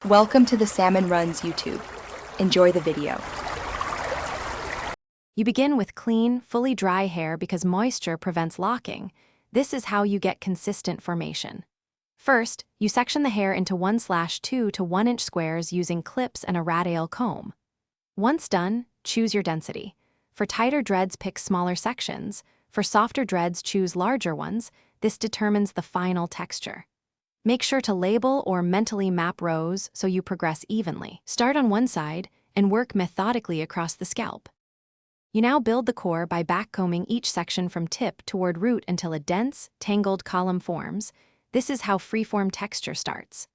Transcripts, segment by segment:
Welcome to the Salmon Runs YouTube. Enjoy the video. You begin with clean, fully dry hair because moisture prevents locking. This is how you get consistent formation. First, you section the hair into 1/2 to 1 inch squares using clips and a radial comb. Once done, choose your density. For tighter dreads, pick smaller sections. For softer dreads, choose larger ones. This determines the final texture. Make sure to label or mentally map rows so you progress evenly. Start on one side and work methodically across the scalp. You now build the core by backcombing each section from tip toward root until a dense, tangled column forms. This is how freeform texture starts.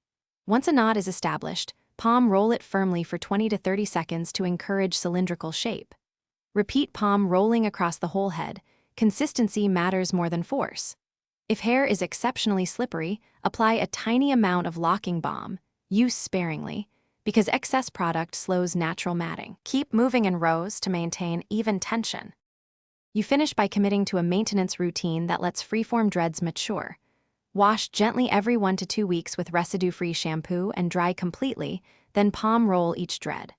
Once a knot is established, palm roll it firmly for 20 to 30 seconds to encourage cylindrical shape. Repeat palm rolling across the whole head. Consistency matters more than force. If hair is exceptionally slippery, apply a tiny amount of locking balm. Use sparingly, because excess product slows natural matting. Keep moving in rows to maintain even tension. You finish by committing to a maintenance routine that lets freeform dreads mature. Wash gently every 1 to 2 weeks with residue-free shampoo and dry completely, then palm roll each dread.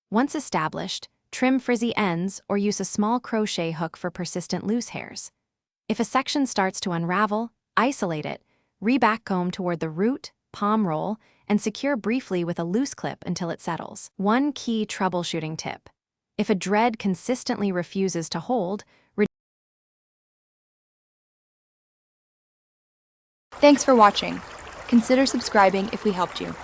Once established, trim frizzy ends or use a small crochet hook for persistent loose hairs. If a section starts to unravel, isolate it, re-backcomb toward the root, palm roll, and secure briefly with a loose clip until it settles. One key troubleshooting tip. If a dread consistently refuses to hold, Thanks for watching. Consider subscribing if we helped you.